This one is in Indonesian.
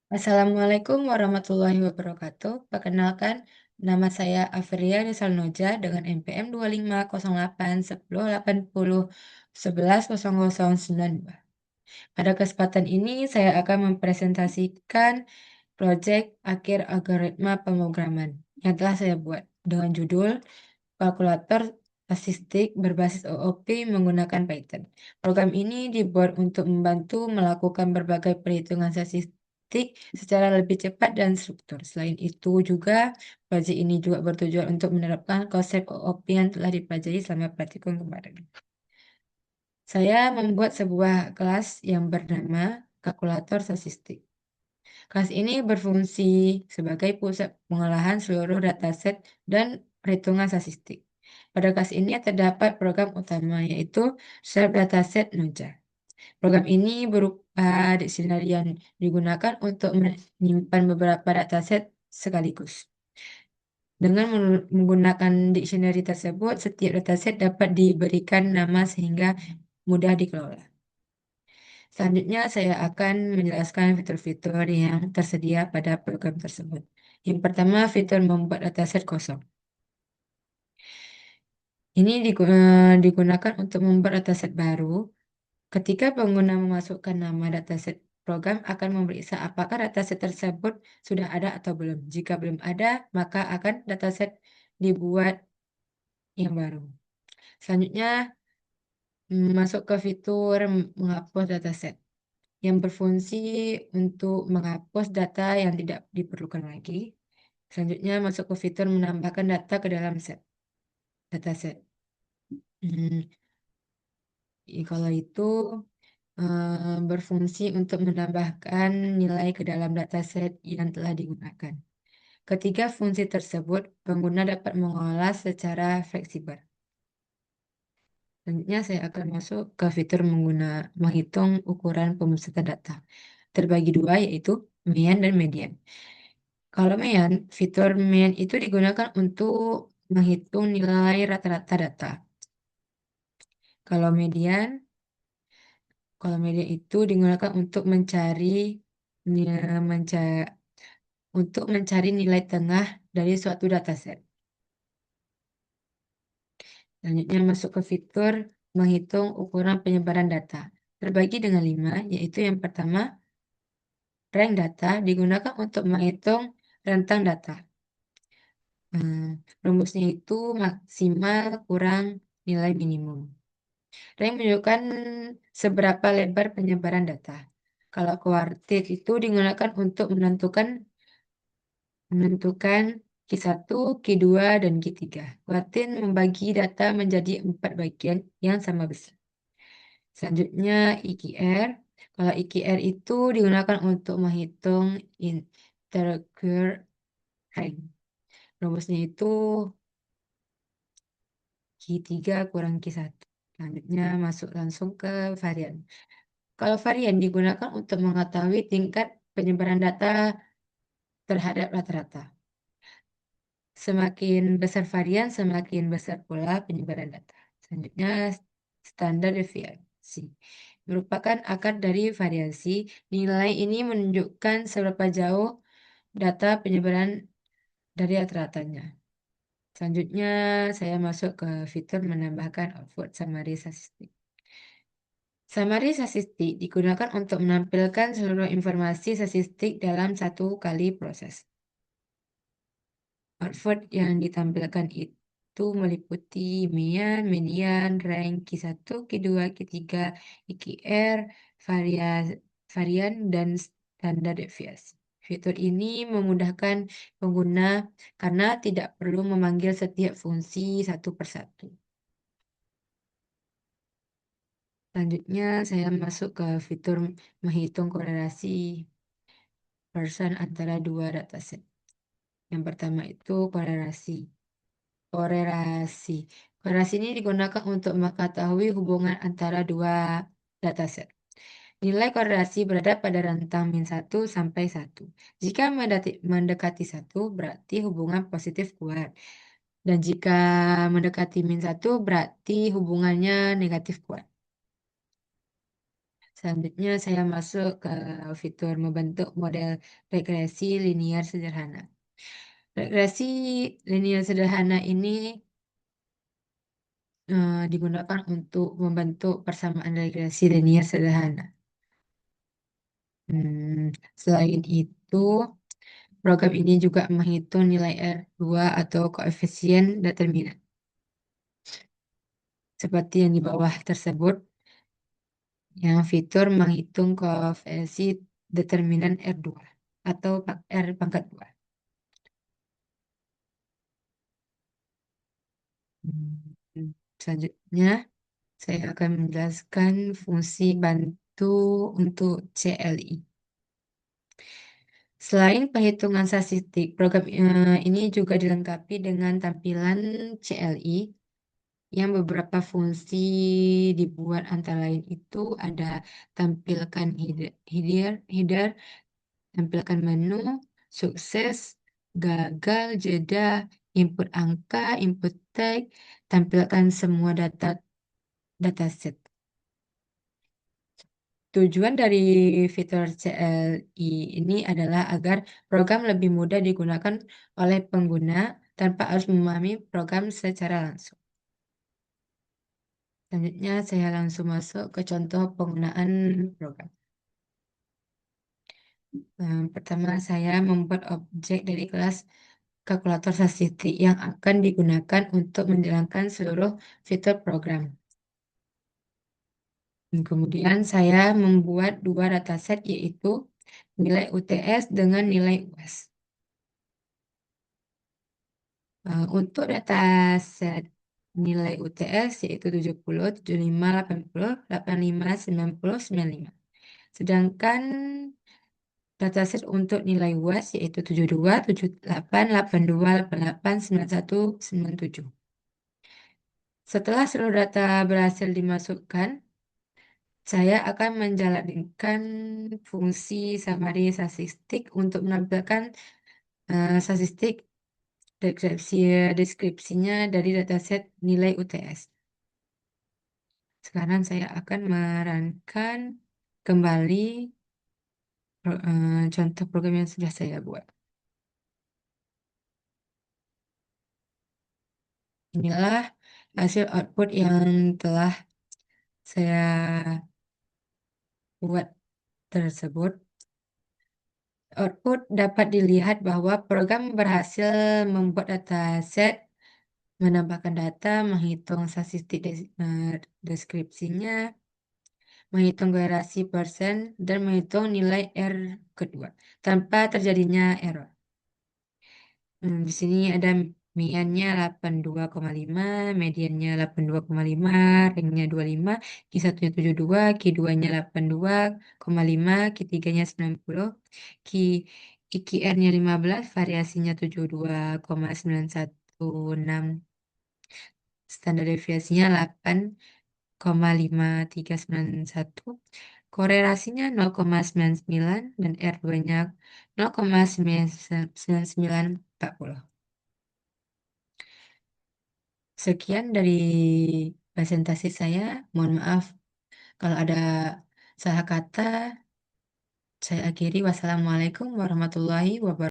Assalamualaikum warahmatullahi wabarakatuh. Perkenalkan, nama saya Afria Rizalnoja dengan NPM 25081080110092. Pada kesempatan ini, saya akan mempresentasikan proyek akhir algoritma pemrograman yang telah saya buat dengan judul kalkulator statistik berbasis OOP menggunakan Python. Program ini dibuat untuk membantu melakukan berbagai perhitungan statistik secara lebih cepat dan struktur. Selain itu juga, proyek ini juga bertujuan untuk menerapkan konsep OOP yang telah dipelajari selama praktikum kemarin. Saya membuat sebuah kelas yang bernama kalkulator statistik. Kelas ini berfungsi sebagai pusat pengolahan seluruh dataset dan perhitungan statistik. Pada kelas ini terdapat program utama yaitu Self Dataset Noja. Program ini berupa dictionary yang digunakan untuk menyimpan beberapa dataset sekaligus. Dengan menggunakan dictionary tersebut, setiap dataset dapat diberikan nama sehingga mudah dikelola. Selanjutnya, saya akan menjelaskan fitur-fitur yang tersedia pada program tersebut. Yang pertama, fitur membuat dataset kosong. Ini digunakan untuk membuat dataset baru. Ketika pengguna memasukkan nama dataset, program akan memeriksa apakah dataset tersebut sudah ada atau belum. Jika belum ada, maka akan dataset dibuat yang baru. Selanjutnya, masuk ke fitur menghapus dataset yang berfungsi untuk menghapus data yang tidak diperlukan lagi. Selanjutnya masuk ke fitur menambahkan data ke dalam dataset. Hmm, Kalau itu berfungsi untuk menambahkan nilai ke dalam dataset yang telah digunakan. Ketiga fungsi tersebut, pengguna dapat mengolah secara fleksibel. Selanjutnya saya akan masuk ke fitur menghitung ukuran pemusatan data. Terbagi dua yaitu median dan median. Kalau median, fitur median itu digunakan untuk menghitung nilai rata-rata data. Kalau median, kalau median itu digunakan untuk mencari nilai tengah dari suatu dataset. Selanjutnya masuk ke fitur menghitung ukuran penyebaran data. Terbagi dengan 5, yaitu yang pertama, rank data digunakan untuk menghitung rentang data. Rumusnya itu maksimal kurang nilai minimum. Rank menunjukkan seberapa lebar penyebaran data. Kalau kuartil itu digunakan untuk menentukan Q1, Q2, dan Q3. Kuartil membagi data menjadi 4 bagian yang sama besar. Selanjutnya IQR. Kalau IQR itu digunakan untuk menghitung integer rank. Rumusnya itu Q3 kurang Q1. Selanjutnya masuk langsung ke varian. Kalau varian digunakan untuk mengetahui tingkat penyebaran data terhadap rata-rata. Semakin besar varian, semakin besar pula penyebaran data. Selanjutnya, standar deviasi. Merupakan akar dari variasi. Nilai ini menunjukkan seberapa jauh data penyebaran dari rata-ratanya. Selanjutnya, saya masuk ke fitur menambahkan output summary statistik. Summary statistik digunakan untuk menampilkan seluruh informasi statistik dalam satu kali proses. Output yang ditampilkan itu meliputi median, rank, Q1, Q2, Q3, IQR, varian, dan standar deviasi. Fitur ini memudahkan pengguna karena tidak perlu memanggil setiap fungsi satu persatu. Selanjutnya, saya masuk ke fitur menghitung korelasi person antara dua dataset. Yang pertama itu korelasi. Korelasi. Korelasi ini digunakan untuk mengetahui hubungan antara dua dataset. Nilai korelasi berada pada rentang min 1 sampai 1. Jika mendekati 1, berarti hubungan positif kuat. Dan jika mendekati min 1, berarti hubungannya negatif kuat. Selanjutnya saya masuk ke fitur membentuk model regresi linier sederhana. Regresi linier sederhana ini digunakan untuk membentuk persamaan regresi linier sederhana. Selain itu, program ini juga menghitung nilai R2 atau koefisien determinan. Seperti yang di bawah tersebut, yang fitur menghitung koefisien determinan R2 atau R pangkat 2. Selanjutnya, saya akan menjelaskan fungsi bantu untuk CLI. Selain perhitungan statistik, program ini juga dilengkapi dengan tampilan CLI yang beberapa fungsi dibuat, antara lain itu ada tampilkan header, tampilkan menu, sukses, gagal, jeda, input angka, input tag, tampilkan semua dataset. Tujuan dari fitur CLI ini adalah agar program lebih mudah digunakan oleh pengguna tanpa harus memahami program secara langsung. Selanjutnya, saya langsung masuk ke contoh penggunaan program. Pertama, saya membuat objek dari kelas kalkulator statistik yang akan digunakan untuk menjalankan seluruh fitur program. Kemudian saya membuat dua dataset, yaitu nilai UTS dengan nilai UAS. Untuk dataset nilai UTS yaitu 70, 75, 80, 85, 90, 95. Sedangkan dataset untuk nilai UAS yaitu 72, 78, 82, 88, 91, 97. Setelah seluruh data berhasil dimasukkan, saya akan menjalankan fungsi summary statistik untuk menampilkan statistik deskripsinya dari dataset nilai UTS. Sekarang saya akan merankan kembali contoh program yang sudah saya buat. Inilah hasil output yang telah saya buat tersebut. Output dapat dilihat bahwa program berhasil membuat dataset, menambahkan data, menghitung statistik deskripsinya, menghitung korelasi persen, dan menghitung nilai R kedua tanpa terjadinya error. Di sini ada MIAN-nya 82,5, mediannya 82,5, ringnya 25, Q1-nya 72, Q2-nya 82,5, Q3-nya 90, IQR-nya 15, variasinya 72,916, standar deviasinya 8,5391, korelasinya 0,99 dan R2-nya 0,9940. Sekian dari presentasi saya. Mohon maaf kalau ada salah kata. Saya akhiri. Wassalamualaikum warahmatullahi wabarakatuh.